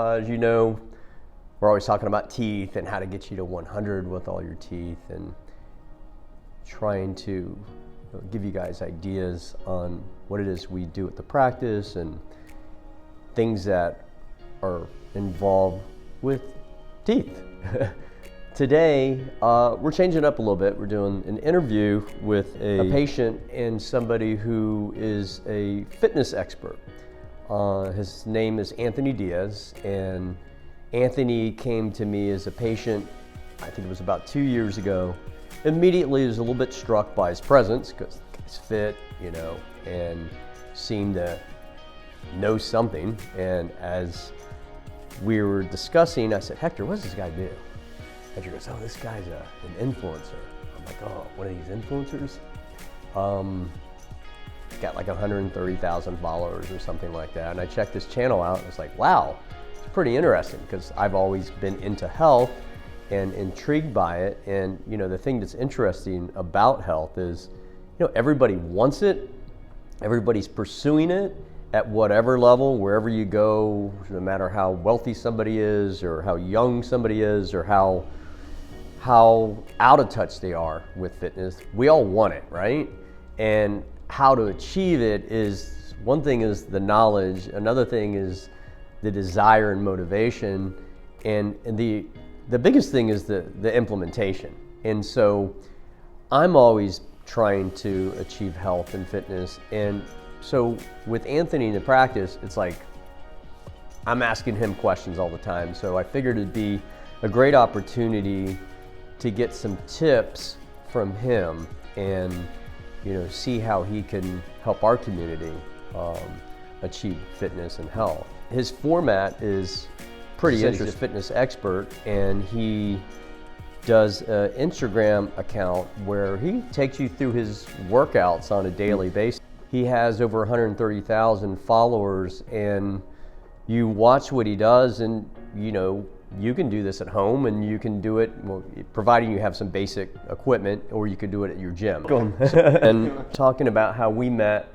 As you know, we're always talking about teeth and how to get you to 100 with all your teeth, and trying to give you guys ideas on what it is we do at the practice and things that are involved with teeth. Today, we're changing it up a little bit. We're doing an interview with a patient and somebody who is a fitness expert. His name is Anthony Diaz, and Anthony came to me as a patient, I think it was about 2 years ago. Immediately was a little bit struck by his presence because he's fit, you know, and seemed to know something. And as we were discussing, I said, Hector, what does this guy do? Hector goes, oh, this guy's an influencer. I'm like, oh, one of these influencers? Got like 130,000 followers or something like that. And I checked his channel out and it's like, wow, it's pretty interesting because I've always been into health and intrigued by it. And you know, the thing that's interesting about health is, you know, everybody wants it, everybody's pursuing it at whatever level, wherever you go, no matter how wealthy somebody is or how young somebody is or how out of touch they are with fitness. We all want it, right? And how to achieve it is, one thing is the knowledge, another thing is the desire and motivation, and the biggest thing is the implementation. And so I'm always trying to achieve health and fitness. And so with Anthony in the practice, it's like I'm asking him questions all the time. So I figured it'd be a great opportunity to get some tips from him and, you know, see how he can help our community achieve fitness and health. His format is pretty interesting. He's a fitness expert, and he does an Instagram account where he takes you through his workouts on a daily basis. He has over 130,000 followers, and you watch what he does, and you know, you can do this at home, and you can do it, well, providing you have some basic equipment, or you could do it at your gym. And talking about how we met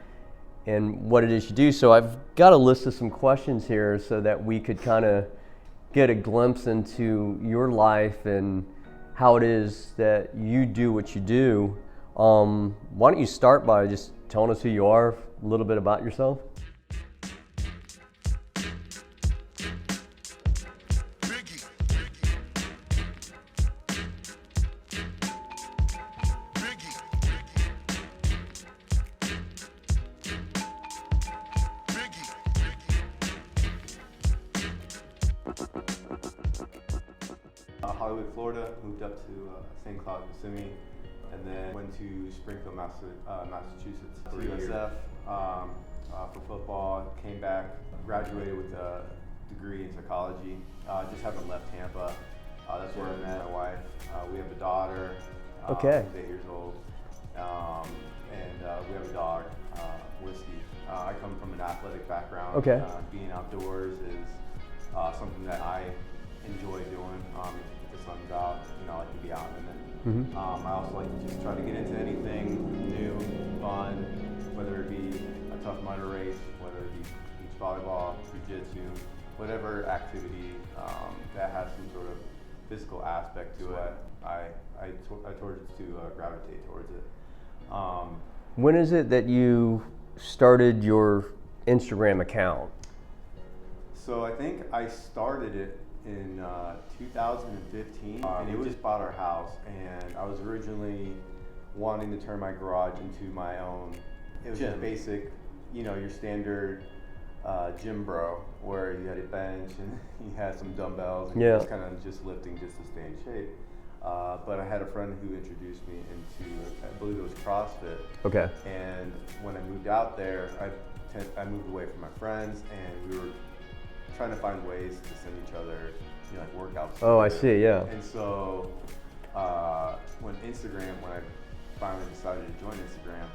and what it is you do. So I've got a list of some questions here so that we could kind of get a glimpse into your life and how it is that you do what you do. Why don't you start by just telling us who you are, a little bit about yourself? Hollywood, Florida, moved up to St. Cloud, Kissimmee, and then went to Springfield, Massachusetts for USF for football. Came back, graduated with a degree in psychology. Just haven't left Tampa. That's where I met my wife. We have a daughter. Okay. Who's 8 years old, and we have a dog, Whiskey. I come from an athletic background. Okay. Being outdoors is something that I enjoy doing. If the sun's out, you know, I like to be out in it. Mm-hmm. I also like to just try to get into anything new, fun, whether it be a Tough Mudder race, whether it be beach volleyball, jiu-jitsu, whatever activity that has some sort of physical aspect to it. I towards to gravitate towards it. When is it that you started your Instagram account? So I think I started it in 2015, and we just bought our house, and I was originally wanting to turn my garage into my own. It was just basic, you know, your standard gym bro, where you had a bench and you had some dumbbells, and you're just kind of just lifting just to stay in shape. But I had a friend who introduced me into, I believe it was CrossFit. Okay. And when I moved out there, I moved away from my friends, and we were trying to find ways to send each other, you know, like workouts. Oh, I see, yeah. And so when I finally decided to join Instagram,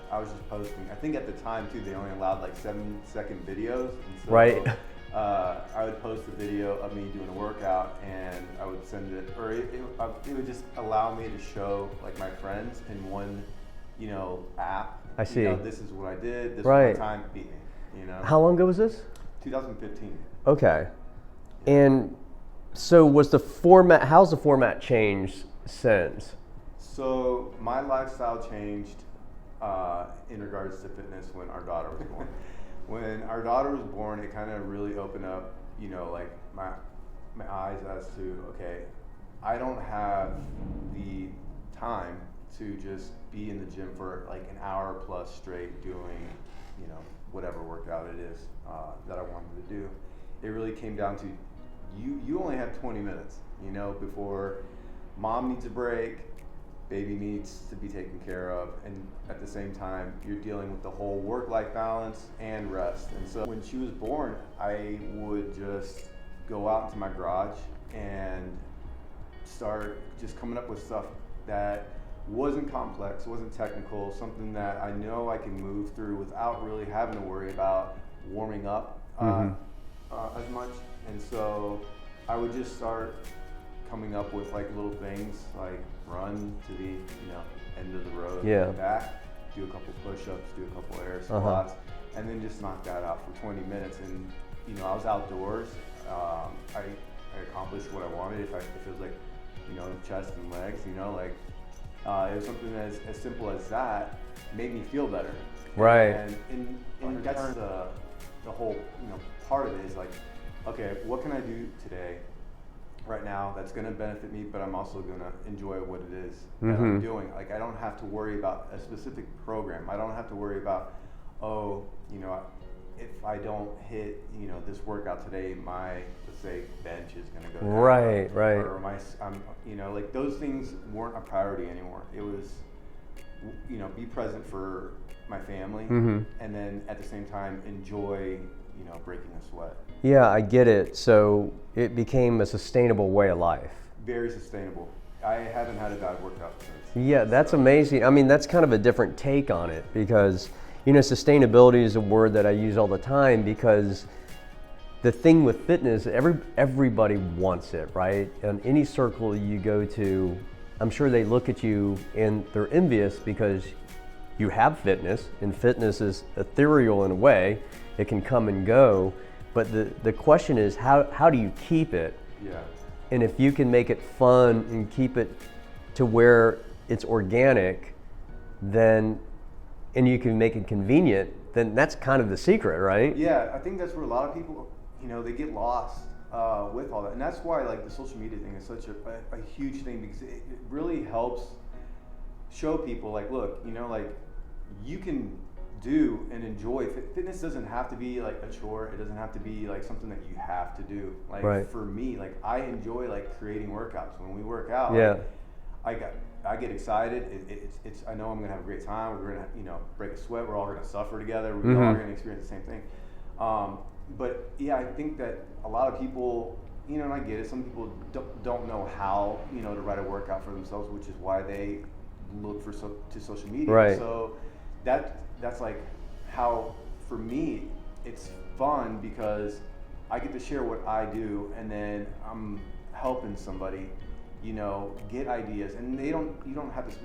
I was just posting. I think at the time too, they only allowed like 7-second videos. And so, right. I would post a video of me doing a workout, and I would send it, or it would just allow me to show like my friends in one, you know, app. I see. You know, this is what I did. This was my time beat me. You know. How long ago was this? 2015. Okay. And so was the format, how's the format changed since? So my lifestyle changed in regards to fitness when our daughter was born. When our daughter was born, it kind of really opened up, you know, like my eyes as to, okay, I don't have the time to just be in the gym for like an hour plus straight doing, you know, whatever workout it is that I wanted to do. It really came down to you only have 20 minutes, you know, before mom needs a break, baby needs to be taken care of, and at the same time you're dealing with the whole work-life balance and rest. And so when she was born, I would just go out into my garage and start just coming up with stuff that wasn't complex, wasn't technical, something that I know I can move through without really having to worry about warming up as much. And so I would just start coming up with like little things like run to the end of the road, and back, do a couple push-ups, do a couple air squats, and then just knock that out for 20 minutes. And I was outdoors. I accomplished what I wanted. If it was like chest and legs, it was something as simple as that made me feel better. Right. And that's the whole part of it is like, okay, what can I do today, right now, that's going to benefit me, but I'm also going to enjoy what it is that I'm doing. Like, I don't have to worry about a specific program. I don't have to worry about, if I don't hit, this workout today, my, let's say, bench is going to go down. Right. Or like those things weren't a priority anymore. It was, be present for my family, and then at the same time enjoy, breaking a sweat. Yeah, I get it. So it became a sustainable way of life. Very sustainable. I haven't had a bad workout since. Yeah, that's amazing. I mean, that's kind of a different take on it because, sustainability is a word that I use all the time because the thing with fitness, everybody wants it, right? In any circle you go to, I'm sure they look at you and they're envious because you have fitness, and fitness is ethereal in a way. It can come and go, but the question is how do you keep it? Yeah. And if you can make it fun and keep it to where it's organic, then, and you can make it convenient, then that's kind of the secret, right? Yeah, I think that's where a lot of people, they get lost with all that. And that's why like the social media thing is such a huge thing, because it really helps show people like, look, like you can do and enjoy. Fitness doesn't have to be like a chore. It doesn't have to be like something that you have to do. Like for me, like I enjoy like creating workouts. When we work out, like, I get excited. It's I know I'm gonna have a great time. We're gonna break a sweat. We're all gonna suffer together. We're all gonna experience the same thing. But yeah, I think that a lot of people, and I get it. Some people don't know how to write a workout for themselves, which is why they look to social media. Right. So that's like how, for me, it's fun because I get to share what I do, and then I'm helping somebody, get ideas, and you don't have to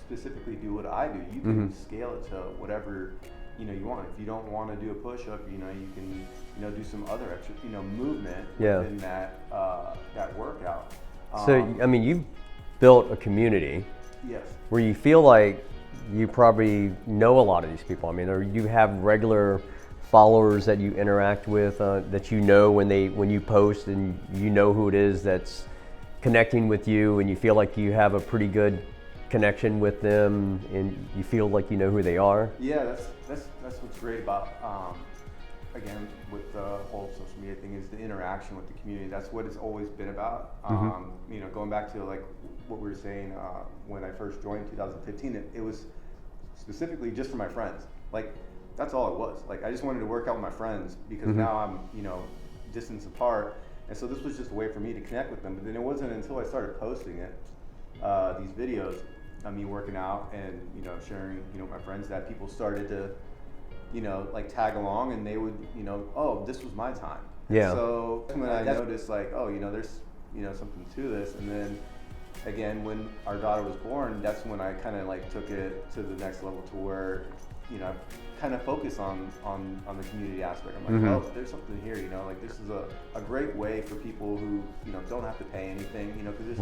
specifically do what I do. You can scale it to whatever you want. If you don't want to do a push-up, you can do some other extra movement within that workout. So I mean, you've built a community. Yes. Where you feel like you probably know a lot of these people. I mean, or you have regular followers that you interact with, that when you post, and who it is that's connecting with you, and you feel like you have a pretty good connection with them, and you feel like you know who they are. Yeah, that's what's great about again with the whole social media thing, is the interaction with the community. That's what it's always been about. Going back to like what we were saying when I first joined in 2015, it was specifically just for my friends. Like that's all it was. Like I just wanted to work out with my friends because now I'm distance apart, and so this was just a way for me to connect with them. But then it wasn't until I started posting it, these videos of me working out and sharing with my friends, that people started to like tag along, and they would oh, this was my time. Yeah. And so when I noticed like, oh, there's something to this, and then again when our daughter was born, that's when I kind of like took it to the next level, to where you know, kind of focus on the community aspect. I'm like, oh, there's something here, you know, like this is a great way for people who, you know, don't have to pay anything, you know, because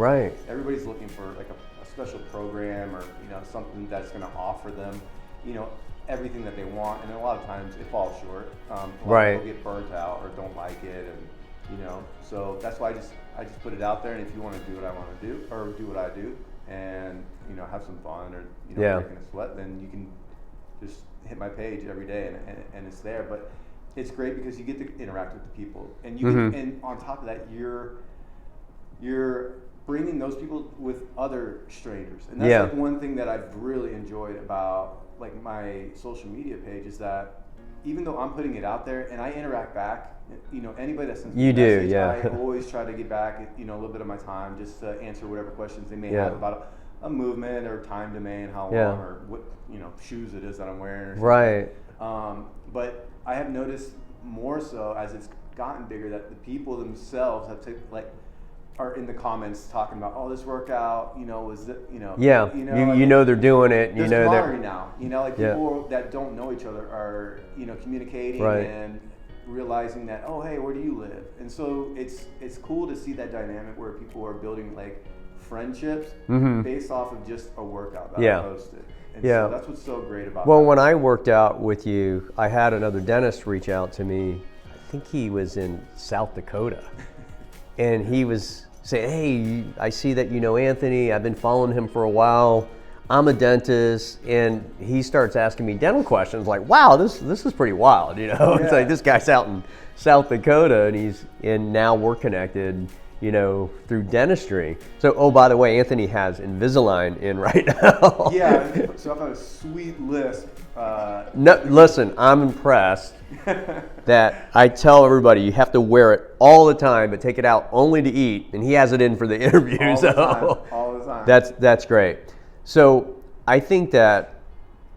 everybody's looking for like a special program or, you know, something that's going to offer them, you know, everything that they want, and a lot of times it falls short. A lot of people get burnt out or don't like it, and you know, so that's why I just put it out there. And if you want to do what I want to do, or do what I do, and you know, have some fun, or you know, breaking a sweat, then you can just hit my page every day, and it's there. But it's great because you get to interact with the people, and you can, and on top of that, you're bringing those people with other strangers, and that's like one thing that I've really enjoyed about like my social media page is that even though I'm putting it out there and I interact back, you know, anybody that sends me a message, I always try to get back, you know, a little bit of my time just to answer whatever questions they may have about a movement or time domain, how long, or what, you know, shoes it is that I'm wearing. Or but I have noticed more so as it's gotten bigger that the people themselves have to are in the comments talking about, oh, this workout, you know, was it, you know, you know they're doing it, you know, they're now, you know, like people that don't know each other are, you know, communicating and realizing that, oh, hey, where do you live? And so it's cool to see that dynamic where people are building like friendships based off of just a workout that I posted. And so that's what's so great about that. When I worked out with you, I had another dentist reach out to me. I think he was in South Dakota. And he was saying, hey, I see that you know Anthony. I've been following him for a while. I'm a dentist. And he starts asking me dental questions like, wow, this is pretty wild, you know? It's like this guy's out in South Dakota and now we're connected, you know, through dentistry. So, oh, by the way, Anthony has Invisalign in right now. So I've got a sweet list. No, listen, I'm impressed that I tell everybody you have to wear it all the time, but take it out only to eat, and he has it in for the interview. All the time. That's great. So I think that,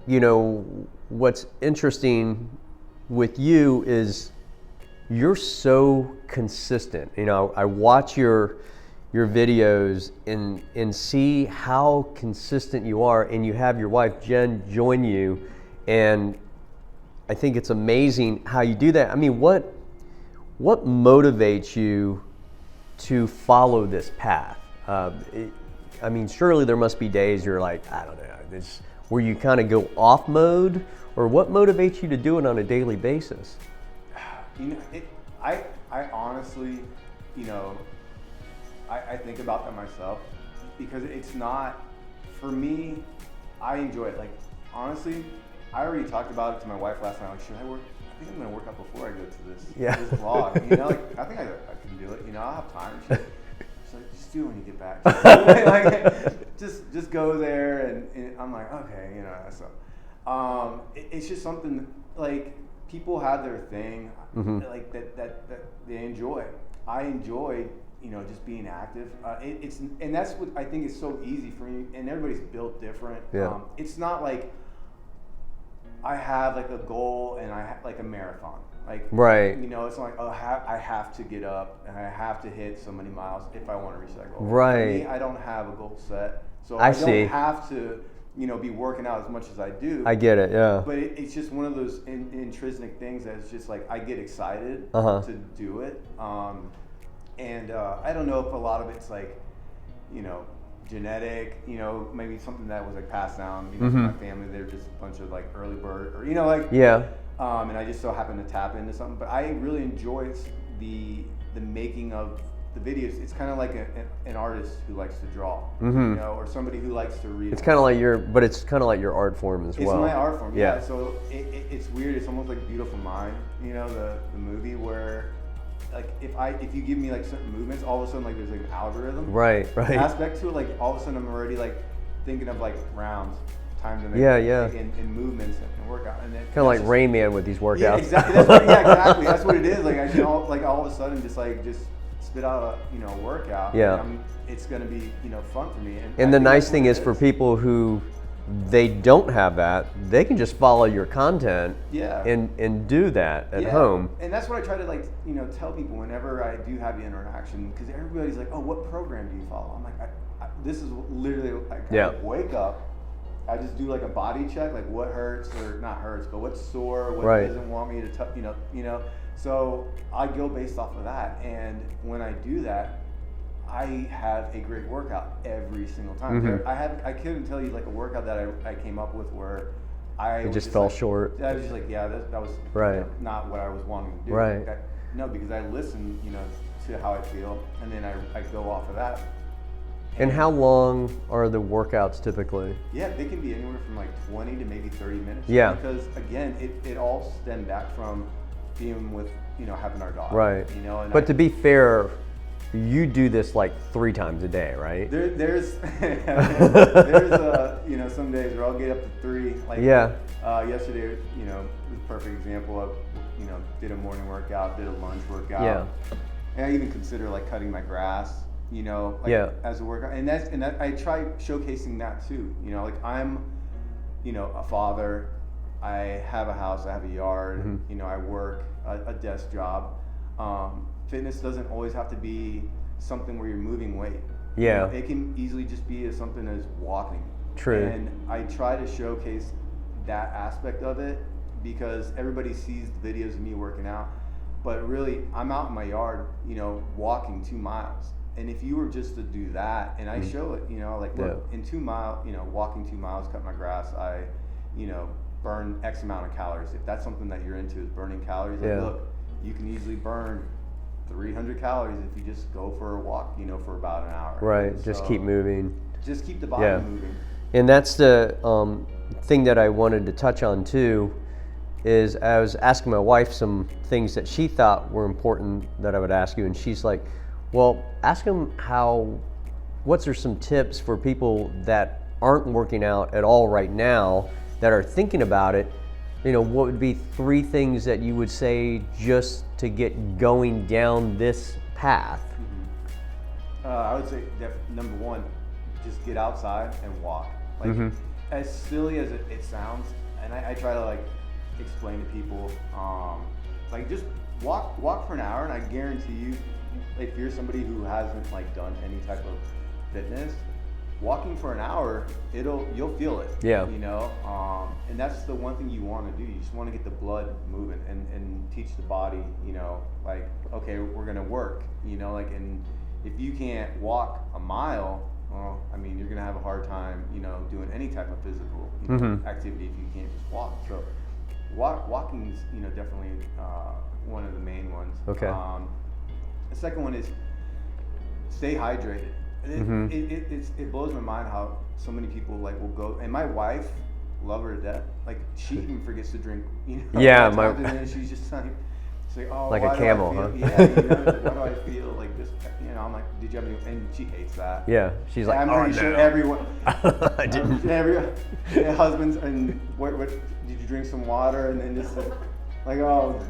you know, what's interesting with you is you're so consistent. You know, I watch your videos and see how consistent you are, and you have your wife Jen join you, and I think it's amazing how you do that. I mean, what motivates you to follow this path? I mean, surely there must be days you're like, I don't know, where you kind of go off mode, or what motivates you to do it on a daily basis? You know, I honestly, you know, I think about that myself because it's not, for me, I enjoy it. Like, honestly, I already talked about it to my wife last night. Like, should I work? I think I'm going to work out before I go to this vlog. You know, like, I think I can do it. You know, I'll have time. She's like, just do it when you get back. Like, just go there. And I'm like, okay, you know. So, it's just something, like, people have their thing, like, that they enjoy. I enjoy, you know, just being active. And that's what I think is so easy for me. And everybody's built different. It's not like I have like a goal and I have like a marathon. Like, you know, it's not like, oh, I have to get up and I have to hit so many miles if I want to reach that goal. For me, I don't have a goal set, so I don't have to, you know, be working out as much as I do. I get it, yeah. But it's just one of those intrinsic things that it's just like I get excited to do it. And I don't know if a lot of it's like, you know, genetic, you know, maybe something that was like passed down, you know, to my family. They're just a bunch of like early bird, or, you know, like, and I just so happen to tap into something. But I really enjoy the making of the videos. It's kind of like an artist who likes to draw, you know, or somebody who likes to read. It's kind of like it's kind of like your art form as well. It's my art form, yeah. So it's weird. It's almost like Beautiful Mind, you know, the movie where, like, if you give me like certain movements, all of a sudden like there's like an algorithm aspect to it. Like all of a sudden I'm already like thinking of like rounds, time to make, and movements and workout. And kind of like Rain Man with these workouts. Yeah, exactly. Exactly. That's what it is. Like I can all of a sudden just spit out a, you know, workout. Yeah. It's gonna be, you know, fun for me. And the nice thing is for people who they don't have that, they can just follow your content and do that at home. And that's what I try to, like, you know, tell people whenever I do have the interaction, because everybody's like, oh, what program do you follow? I'm like, this is literally, I wake up I just do like a body check, like what hurts or not hurts, but what's sore, what Right. doesn't want me to touch, you know. So I go based off of that, and when I do that, I have a great workout every single time. I couldn't tell you like a workout that I came up with where It just fell like, short. I was just like, yeah, that was Right. not what I was wanting to do. Right. No, because I listen, to how I feel, and then I go off of that. And how long are the workouts typically? Yeah, they can be anywhere from like 20 to maybe 30 minutes. Yeah. Because again, it all stemmed back from being with, having our dog. Right. And But to be fair, you do this like 3 times a day, right? There's some days where I'll get up to 3. Like yesterday, was a perfect example of, did a morning workout, did a lunch workout. Yeah. And I even consider like cutting my grass, as a workout. And that I try showcasing that too. Like I'm, a father. I have a house. I have a yard. I work a desk job. Fitness doesn't always have to be something where you're moving weight. Yeah. It can easily just be something as walking. True. And I try to showcase that aspect of it because everybody sees the videos of me working out, but really I'm out in my yard, walking 2 miles. And if you were just to do that, and I show it, look, in 2 miles, walking 2 miles, cut my grass, I, burn X amount of calories. If that's something that you're into, is burning calories, like, look, you can easily burn 300 calories if you just go for a walk, for about an hour. Right, just keep moving. Just keep the body moving. And that's the thing that I wanted to touch on too, is I was asking my wife some things that she thought were important that I would ask you, and she's like, well, ask them what's there some tips for people that aren't working out at all right now, that are thinking about it, what would be 3 things that you would say just to get going down this path? I would say number 1, just get outside and walk. Like as silly as it sounds, and I try to like explain to people, like just walk for an hour, and I guarantee you, if you're somebody who hasn't like done any type of fitness, walking for an hour, you'll feel it. Yeah. And that's the one thing you want to do. You just want to get the blood moving and teach the body, like, okay, we're gonna work, and if you can't walk a mile, well, I mean, you're gonna have a hard time, doing any type of physical activity if you can't just walk. So walking is, definitely one of the main ones. Okay. The second one is stay hydrated. It blows my mind how so many people like will go, and my wife, love her to death, like she even forgets to drink. Yeah, she's just like, oh, like a camel, huh? Yeah, why do I feel like this? I'm like, did you have any? And she hates that. Yeah, she's like, I'm pretty sure everyone. I didn't. Husbands, and what? Did you drink some water? And then just like oh.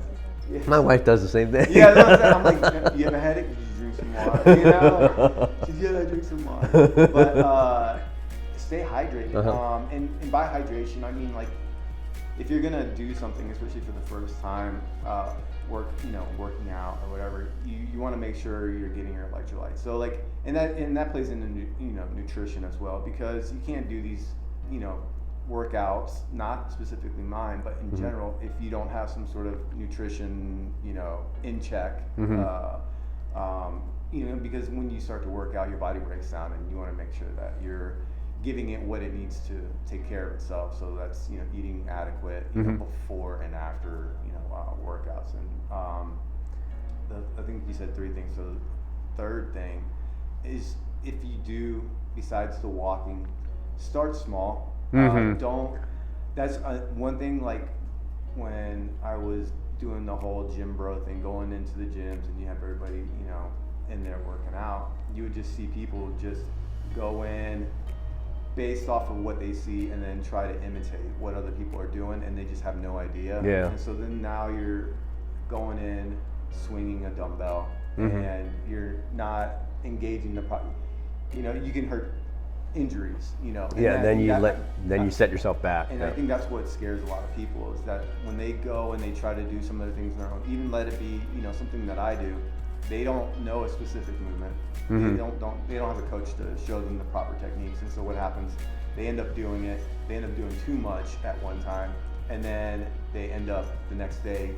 Yeah. My wife does the same thing. Yeah, that's what I'm like, you have a headache? Did you drink some water? She's, yeah, I drink some water. But stay hydrated. And by hydration, I mean like if you're gonna do something, especially for the first time, working out or whatever, you want to make sure you're getting your electrolytes. So like, and that plays into nutrition as well, because you can't do these workouts, not specifically mine, but in general, if you don't have some sort of nutrition, in check, because when you start to work out, your body breaks down, and you want to make sure that you're giving it what it needs to take care of itself. So that's eating adequate, before and after workouts. And I think you said 3 things. So the third thing is, if you do, besides the walking, start small. That's one thing, like when I was doing the whole gym bro thing, going into the gyms and you have everybody, in there working out, you would just see people just go in based off of what they see and then try to imitate what other people are doing, and they just have no idea. Yeah. And so then now you're going in, swinging a dumbbell, and you're not engaging the you can hurt injuries, Yeah, then you set yourself back. And I think that's what scares a lot of people, is that when they go and they try to do some of the things on their own, even let it be, something that I do, they don't know a specific movement. They don't have a coach to show them the proper techniques, and so what happens they end up doing it. They end up doing too much at one time, and then they end up the next day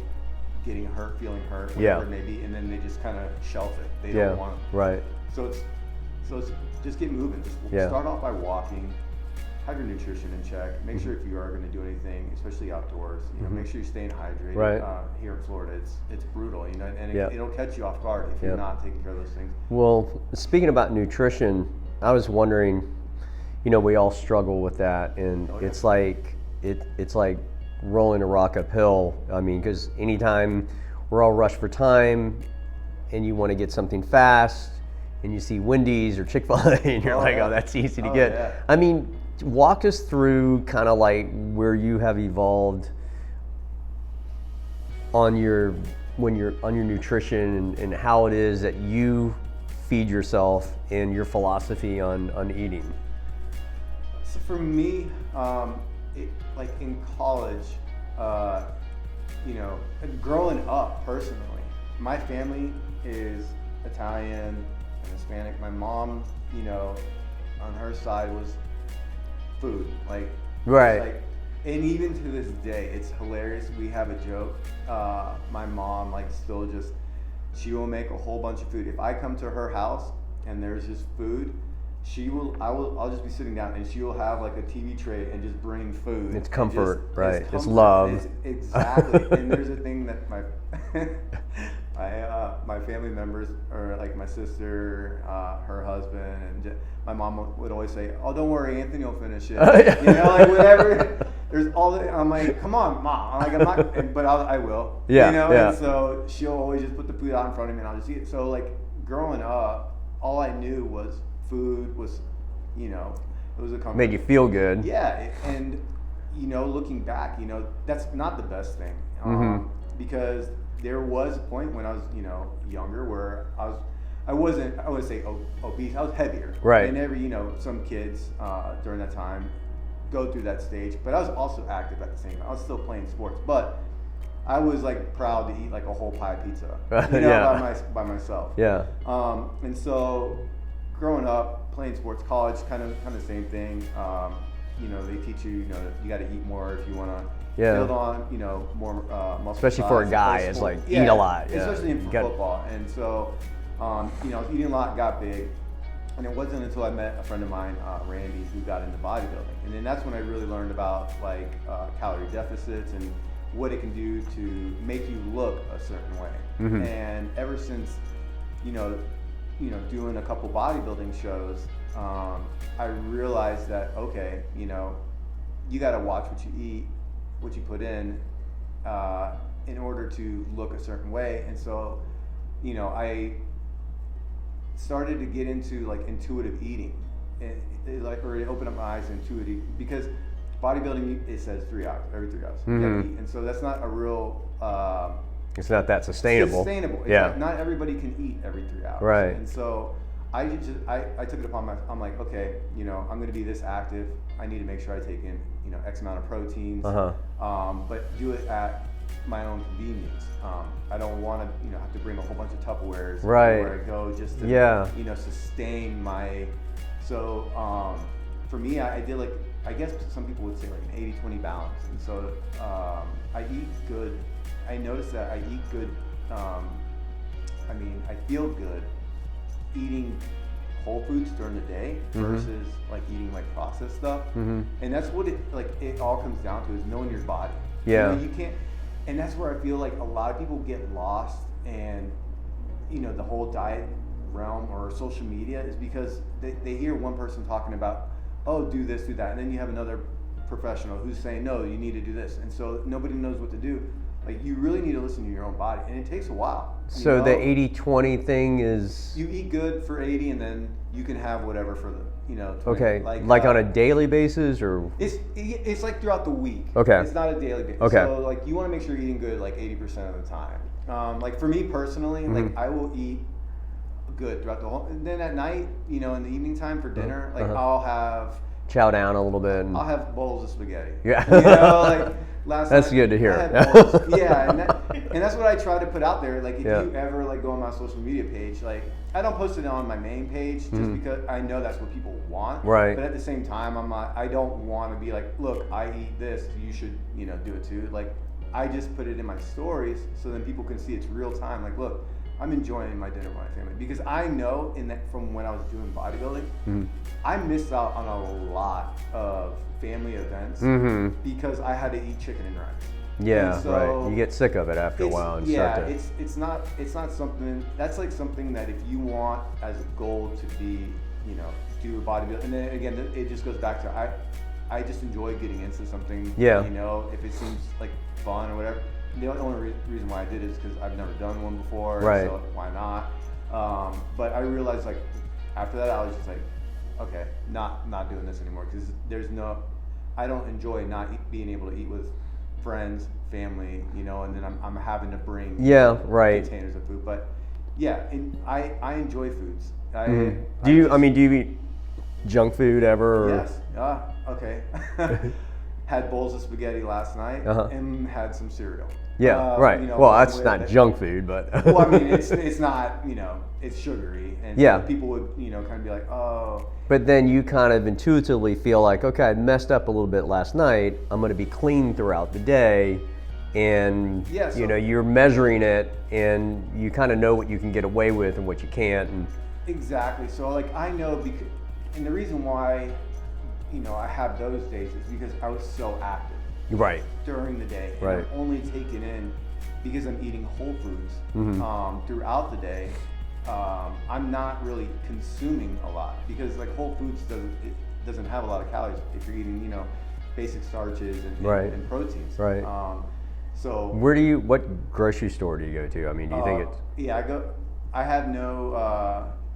getting hurt, feeling hurt, whatever it may be, and then they just kind of shelf it. They don't want it. Right. So it's just get moving. Just start off by walking. Have your nutrition in check. Make sure if you are going to do anything, especially outdoors, make sure you're staying hydrated. Right. Here in Florida, it's brutal, and it'll catch you off guard if you're not taking care of those things. Well, speaking about nutrition, I was wondering, we all struggle with that, and it's like it's like rolling a rock uphill. I mean, because anytime we're all rushed for time, and you want to get something fast, and you see Wendy's or Chick-fil-A, and you're oh, that's easy to get. Yeah. I mean, walk us through kind of like where you have evolved on your nutrition and how it is that you feed yourself and your philosophy on eating. So for me, like in college, growing up personally, my family is Italian and Hispanic. My mom, on her side was food, right. And even to this day, it's hilarious. We have a joke. My mom, she will make a whole bunch of food. If I come to her house and there's just food, I'll just be sitting down and she will have like a TV tray and just bring food. It's comfort, right? It's love. Exactly. And there's a thing that my family members, or like my sister, her husband, and my mom would always say, "Oh, don't worry, Anthony will finish it." Whatever. There's all the, I'm like, "Come on, Mom." I'm like, "I'm not," but I will. Yeah. And so she'll always just put the food out in front of me, and I'll just eat it. So growing up, all I knew was food was, it was a comfort. Made you feel good. Yeah, and looking back, that's not the best thing, because there was a point when I was, younger where I wouldn't say obese, I was heavier. Right. And some kids during that time go through that stage, but I was also active at the same time. I was still playing sports, but I was proud to eat a whole pie of pizza, by myself. Yeah. And so growing up, playing sports, college, kind of the same thing. They teach you, you got to eat more if you want to build on, more muscle. Especially for a guy, it's eat a lot. Yeah. Especially in football. And so, I was eating a lot, got big. And it wasn't until I met a friend of mine, Randy, who got into bodybuilding. And then that's when I really learned about calorie deficits and what it can do to make you look a certain way. Mm-hmm. And ever since, doing a couple bodybuilding shows, I realized that, okay, you got to watch what you eat, what you put in order to look a certain way. And so, I started to get into intuitive eating, and it opened up my eyes to intuitive, because bodybuilding, it says every 3 hours. You gotta eat. And so that's not a real it's not that sustainable. It's not everybody can eat every 3 hours. Right. And so I took it upon myself. I'm like, okay, I'm going to be this active. I need to make sure I take in, X amount of proteins, but do it at my own convenience. I don't want to, have to bring a whole bunch of Tupperwares where I go just to, sustain my. So for me, I did I guess some people would say an 80-20 balance. And so I eat good. I noticed that I eat good. I feel good eating whole foods during the day versus eating processed stuff. And that's what it all comes down to, is knowing your body. Yeah. You can't, and that's where I feel a lot of people get lost, and the whole diet realm or social media is because they hear one person talking about, oh, do this, do that, and then you have another professional who's saying, no, you need to do this, and so nobody knows what to do. You really need to listen to your own body, and it takes a while. So the 80-20 thing is, you eat good for 80, and then you can have whatever for the 20. Okay, on a daily basis, or it's throughout the week. Okay, it's not a daily basis. Okay, so you want to make sure you're eating good 80% of the time. For me personally, I will eat good throughout the whole. And then at night, in the evening time for dinner, I'll have chow down a little bit. I'll have bowls of spaghetti. Yeah. last That's night, good to hear. I had balls. Yeah, and that's what I try to put out there. Like if Yeah. you ever like go on my social media page, like I don't post it on my main page just because I know that's what people want. Right. But at the same time, I don't want to be like, look, I eat this, you should, do it too. Like I just put it in my stories so then people can see it's real time. Like, look, I'm enjoying my dinner with my family because I know from when I was doing bodybuilding, I missed out on a lot of family events because I had to eat chicken and rice. Yeah, and so right. You get sick of it after a while. And it's not something that's like something that if you want as a goal to be, do a bodybuilding, and then again, it just goes back to I just enjoy getting into something. Yeah. If it seems like fun or whatever. The only reason why I did it is because I've never done one before, right. So why not? But I realized like after that I was just like, okay, not doing this anymore because I don't enjoy not being able to eat with friends, family, and then I'm having to bring containers of food. But yeah, and I enjoy foods. Do you eat junk food ever? Or? Yes. Okay. Had bowls of spaghetti last night and had some cereal. Yeah, right. Well, that's not junk food, but. Well, I mean, it's not, it's sugary, and yeah. So people would, kind of be like, oh. But then you kind of intuitively feel like, okay, I messed up a little bit last night. I'm going to be clean throughout the day, and you're measuring it, and you kind of know what you can get away with and what you can't. And exactly. So like I know and the reason why, I have those days is because I was so active. Right. During the day. And right. I'm only taking in because I'm eating whole foods throughout the day. I'm not really consuming a lot because like whole foods doesn't have a lot of calories if you're eating basic starches and proteins. Right. So what grocery store do you go to? I mean, do you think it's? Yeah,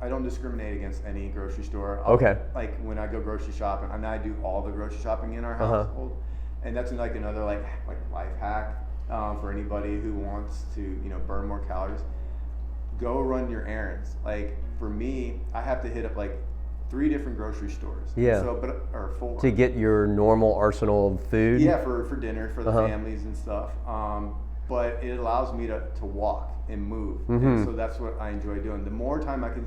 I don't discriminate against any grocery store. Okay. Like when I go grocery shopping, I mean, I do all the grocery shopping in our household. And that's like another like life hack for anybody who wants to burn more calories. Go run your errands. Like for me, I have to hit up like 3 different grocery stores. Yeah. Or 4 to get your normal arsenal of food. Yeah, for dinner for the families and stuff. But it allows me to walk and move. And so that's what I enjoy doing. The more time I can,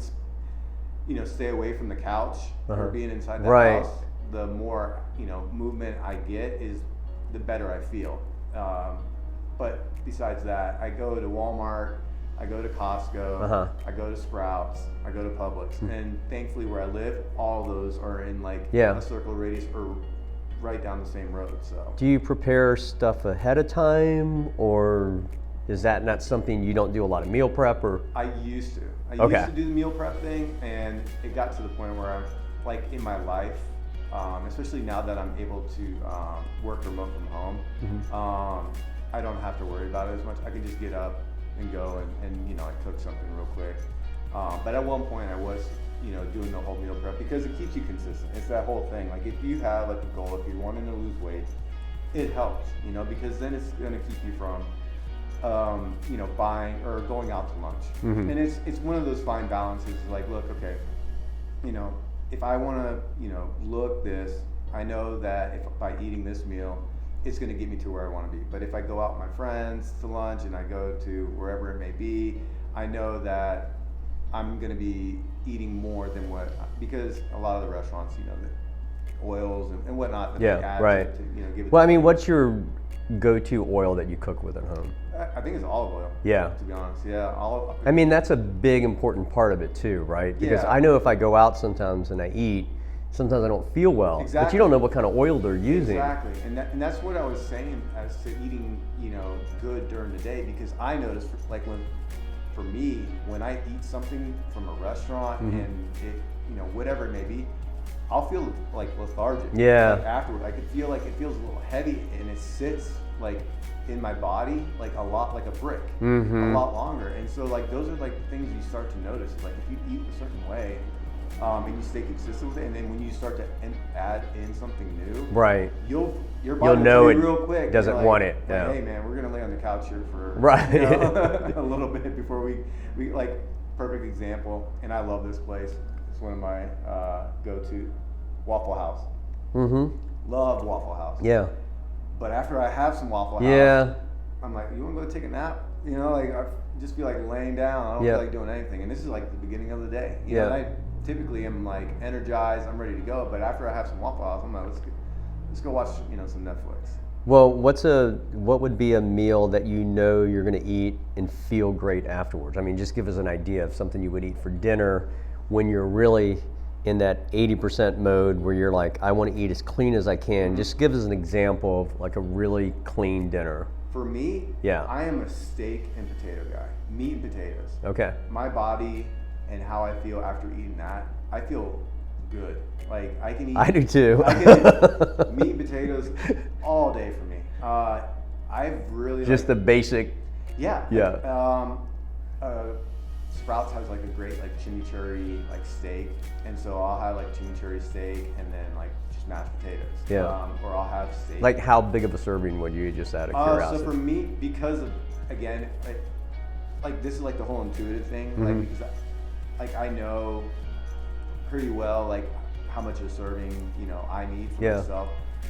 stay away from the couch or being inside the house, the more movement I get is the better I feel. But besides that, I go to Walmart, I go to Costco, I go to Sprouts, I go to Publix, and thankfully where I live, all those are in like a circle radius or right down the same road. So do you prepare stuff ahead of time, or is that not something you don't do a lot of meal prep? Or I used to do the meal prep thing, and it got to the point where I'm like in my life, especially now that I'm able to work remote from home, I don't have to worry about it as much. I can just get up and go and I cook something real quick. But at one point I was doing the whole meal prep because it keeps you consistent. It's that whole thing. Like if you have like a goal, if you're wanting to lose weight, it helps, because then it's going to keep you from buying or going out to lunch. And it's one of those fine balances. Like, look, okay, if I want to, look this, I know that if by eating this meal, it's going to get me to where I want to be. But if I go out with my friends to lunch and I go to wherever it may be, I know that I'm going to be eating more than because a lot of the restaurants, the oils and whatnot that they add to give it. Well, I mean, what's your go-to oil that you cook with at home? I think it's olive oil. Yeah. To be honest, yeah, olive. I mean, that's a big important part of it too, right? Because I know if I go out sometimes and I eat, sometimes I don't feel well. Exactly. But you don't know what kind of oil they're using. Exactly, and that's what I was saying as to eating, good during the day, because I noticed, for me, when I eat something from a restaurant and it, whatever it may be, I'll feel like lethargic. Yeah. Like afterward, I could feel like it feels a little heavy, and it sits like in my body like a lot, like a brick, a lot longer. And so like those are like things you start to notice. Like if you eat a certain way, and you stay consistent with it, and then when you start to add in something new, right, your body know it real quick doesn't want it. Like, hey man, we're gonna lay on the couch here for a little bit before we like perfect example. And I love this place. It's one of my go-to, Waffle House. Love Waffle House. Yeah. But after I have some Waffle House, Yeah. I'm like, you want to go take a nap? You know, like I just feel like laying down. I don't feel like doing anything. And this is like the beginning of the day. You know, and I typically am like energized. I'm ready to go. But after I have some Waffle House, I'm like, let's go watch, you know, some Netflix. Well, what would be a meal that you know you're going to eat and feel great afterwards? I mean, just give us an idea of something you would eat for dinner when you're really in that 80% mode where you're like, I want to eat as clean as I can. Just give us an example of like a really clean dinner. For me, I am a steak and potato guy. Meat and potatoes. Okay. My body and how I feel after eating that, I feel good. Like I can eat. I do too. I can eat meat and potatoes all day for me. I've really just the basic. Yeah. Yeah. Sprouts has like a great like chimichurri like steak, and so I'll have like chimichurri steak and then like just mashed potatoes. Yeah. Or I'll have steak. Like how big of a serving would you, just out of curiosity? So for me, because of again, like this is like the whole intuitive thing. Like because like I know pretty well like how much of a serving, you know, I need for myself.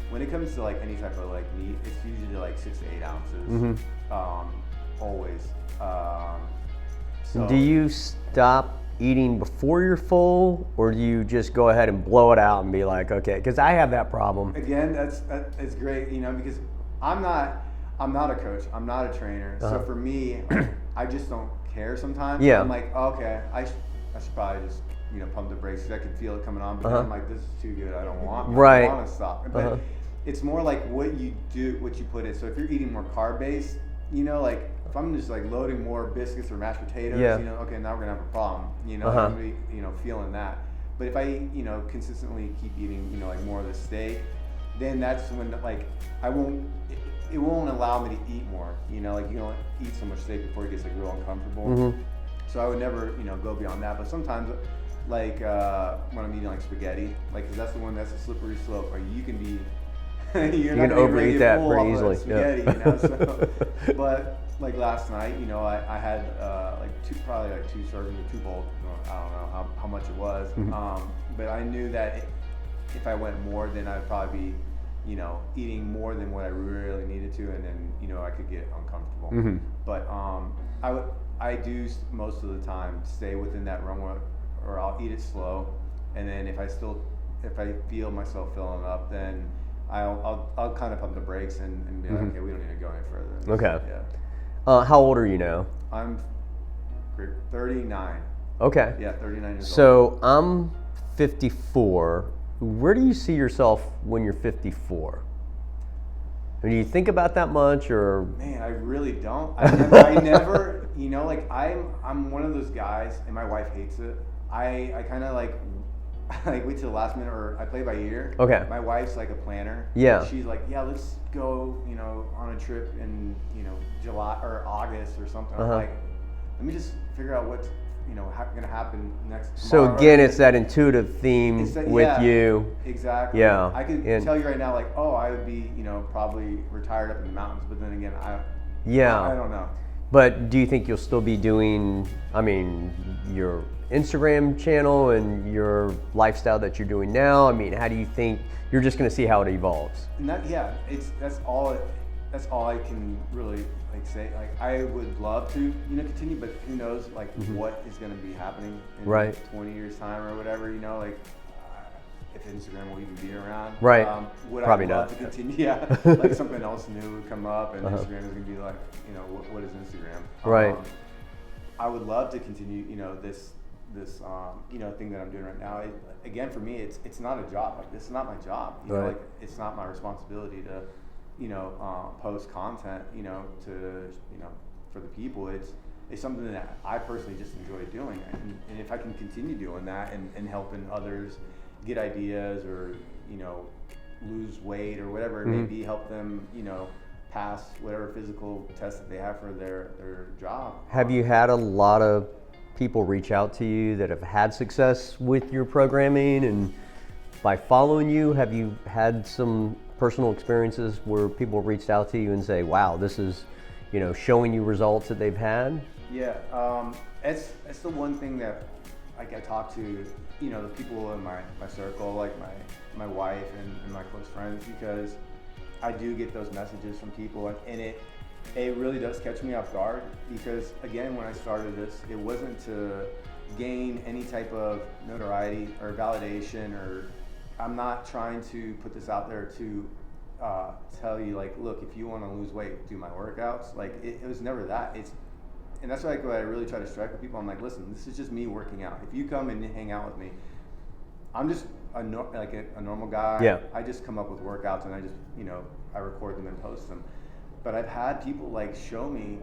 When it comes to like any type of like meat, it's usually like 6 to 8 ounces. Always. So do you stop eating before you're full, or do you just go ahead and blow it out and be like, okay? Because I have that problem. Again, that's great, you know, because I'm not a coach, I'm not a trainer. So for me, I just don't care sometimes. Yeah. I'm like, okay, I should probably just, you know, pump the brakes because I could feel it coming on, but then I'm like, this is too good. I don't want to stop. But it's more like what you do, what you put in. So if you're eating more carb based, you know, like if I'm just like loading more biscuits or mashed potatoes, you know, okay, now we're gonna have a problem. You know, I'm gonna be, you know, feeling that. But if I, you know, consistently keep eating, you know, like more of the steak, then that's when like it won't allow me to eat more. You know, like you don't eat so much steak before it gets like real uncomfortable. So I would never, you know, go beyond that. But sometimes, like when I'm eating like spaghetti, like 'cause that's the one that's a slippery slope. Like you can be, you can overeat that pretty easily. Spaghetti, you know. So, but like last night, you know, I had like probably like 2 servings or 2 bowls. I don't know how much it was. But I knew that if I went more, then I'd probably be, you know, eating more than what I really needed to, and then, you know, I could get uncomfortable. But I do most of the time stay within that realm, or I'll eat it slow, and then if I feel myself filling up, then I'll kind of pump the brakes and be like, okay, we don't need to go any further. Okay. Yeah. How old are you now? I'm 39. Okay. Yeah, 39 years old. So I'm 54. Where do you see yourself when you're 54? I mean, do you think about that much, or? Man, I really don't. I never, you know, like I'm one of those guys, and my wife hates it. I kind of like wait till the last minute, or I play by ear. Okay. My wife's like a planner. Yeah. She's like, yeah, let's go, you know, on a trip in, you know, July or August or something. I'm like, let me just figure out what's, you know, gonna happen next. So again, it's that intuitive theme with you. Exactly. Yeah. I could tell you right now, like, oh, I would be, you know, probably retired up in the mountains, but then again, I don't know. But do you think you'll still be doing, I mean, your Instagram channel and your lifestyle that you're doing now? I mean, how do you think you're just going to see how it evolves? And that's all I can really like say. Like, I would love to, you know, continue, but who knows, like, what is going to be happening in 20 years time or whatever, you know, like, if Instagram will even be around. Right. Would Probably I love not. to continue? Yeah. Like something else new would come up, and Instagram is going to be like, you know, what is Instagram? Right. I would love to continue, you know, this you know, thing that I'm doing right now. Again, for me, it's not a job. Like, this is not my job. You know, like, it's not my responsibility to, you know, post content, you know, to, you know, for the people. It's something that I personally just enjoy doing, and if I can continue doing that and helping others get ideas, or, you know, lose weight or whatever it may be, help them, you know, pass whatever physical test that they have for their job. Have you had a lot of people reach out to you that have had success with your programming, and by following you, have you had some personal experiences where people reached out to you and say, wow, this is, you know, showing you results that they've had? Yeah, it's the one thing that, like, I talk to, you know, the people in my circle, like my wife and my close friends, because I do get those messages from people, and it really does catch me off guard, because again, when I started this, it wasn't to gain any type of notoriety or validation, or I'm not trying to put this out there to tell you like, look, if you want to lose weight, do my workouts. Like it was never that. And that's like what I really try to strike with people. I'm like, listen, this is just me working out. If you come and hang out with me, I'm just a normal guy. Yeah. I just come up with workouts, and I just, I record them and post them. But I've had people like show me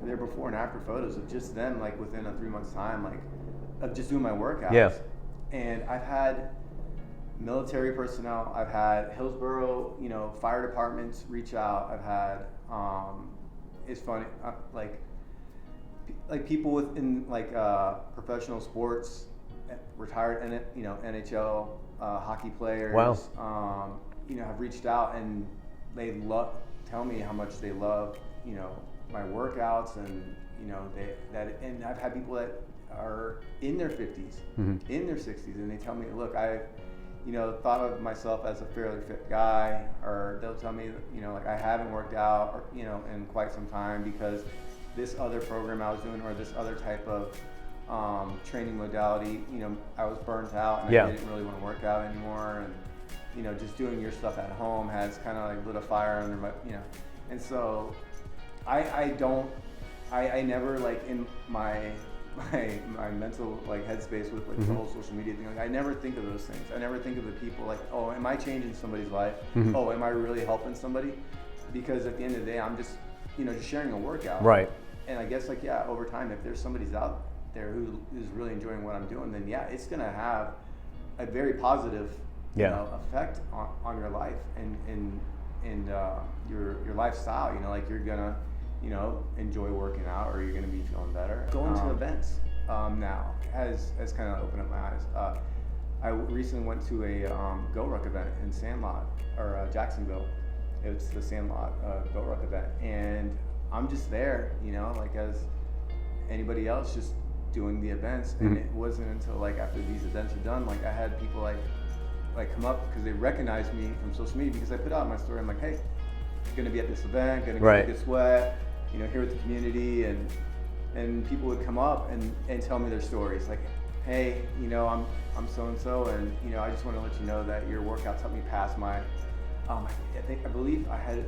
their before and after photos of just them, like within a 3 months time, like of just doing my workouts. Yeah. And I've had military personnel, I've had Hillsborough, fire departments reach out. I've had, it's funny, like people within like professional sports, retired, NHL hockey players. Wow. Have reached out, and they tell me how much they love, my workouts, and and I've had people that are in their 50s, in their 60s, and they tell me, look, I've thought of myself as a fairly fit guy, or they'll tell me, like I haven't worked out, or, in quite some time, because this other program I was doing, or this other type of training modality, I was burnt out, and I didn't really want to work out anymore, and just doing your stuff at home has kind of like lit a fire under my, and so I never, like, in my mental like headspace with like the whole social media thing, like I never think of those things. I never think of the people like, oh, am I changing somebody's life? Oh, am I really helping somebody? Because at the end of the day, I'm just just sharing a workout. Right. And I guess like, yeah, over time, if there's somebody's out there who is really enjoying what I'm doing, then yeah, it's gonna have a very positive effect on your life and your lifestyle. Like you're gonna enjoy working out, or you're gonna be feeling better. Going to events now has kind of opened up my eyes. I recently went to a Go Ruck event in Sandlot, or Jacksonville. It's the Sandlot Go Ruck event, and I'm just there, like as anybody else, just doing the events. And it wasn't until like after these events are done, like I had people like come up because they recognized me from social media, because I put out my story. I'm like, hey, gonna be at this event, gonna get a good sweat, here with the community, and people would come up and tell me their stories, like, hey, I'm so and so, and I just want to let you know that your workouts helped me pass my I believe I had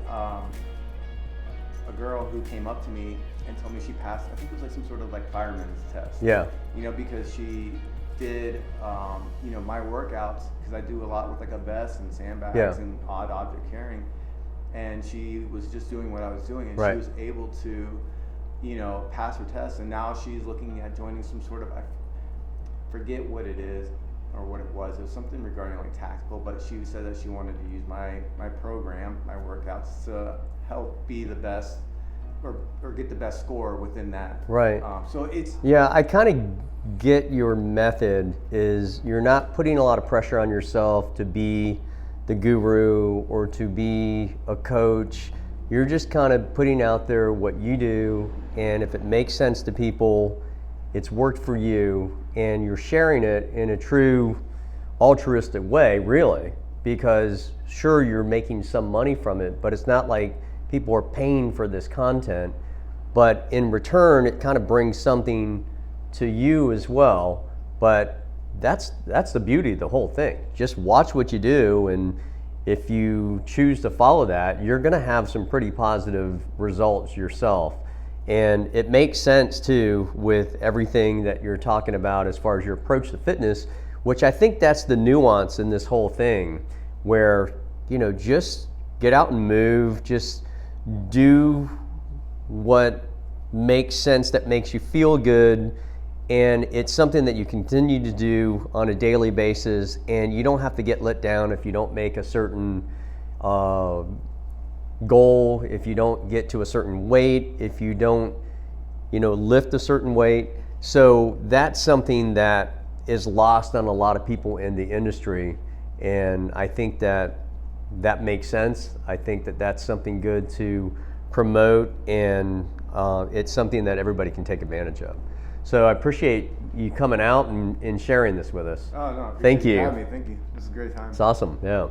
a girl who came up to me and told me she passed, I think it was like some sort of like fireman's test. Yeah. Because she did my workouts, because I do a lot with like a vest and sandbags and odd object carrying, and she was just doing what I was doing, and she was able to pass her test, and now she's looking at joining some sort of, I forget what it is or what it was something regarding like tactical, but she said that she wanted to use my program, my workouts, to help be the best, or get the best score within that. Right. So it's... Yeah, I kind of get your method is you're not putting a lot of pressure on yourself to be the guru or to be a coach. You're just kind of putting out there what you do, and if it makes sense to people, it's worked for you, and you're sharing it in a true altruistic way, really, because sure, you're making some money from it, but it's not like people are paying for this content, but in return, it kind of brings something to you as well. But that's the beauty of the whole thing. Just watch what you do, and if you choose to follow that, you're gonna have some pretty positive results yourself. And it makes sense too with everything that you're talking about as far as your approach to fitness, which I think that's the nuance in this whole thing, where, just get out and move, just do what makes sense, that makes you feel good, and it's something that you continue to do on a daily basis, and you don't have to get let down if you don't make a certain goal, if you don't get to a certain weight, if you don't, lift a certain weight. So that's something that is lost on a lot of people in the industry, and I think that makes sense. I think that that's something good to promote, and it's something that everybody can take advantage of. So I appreciate you coming out and sharing this with us. Oh, no, thank you. For having me. Thank you. This is a great time. It's awesome. Yeah.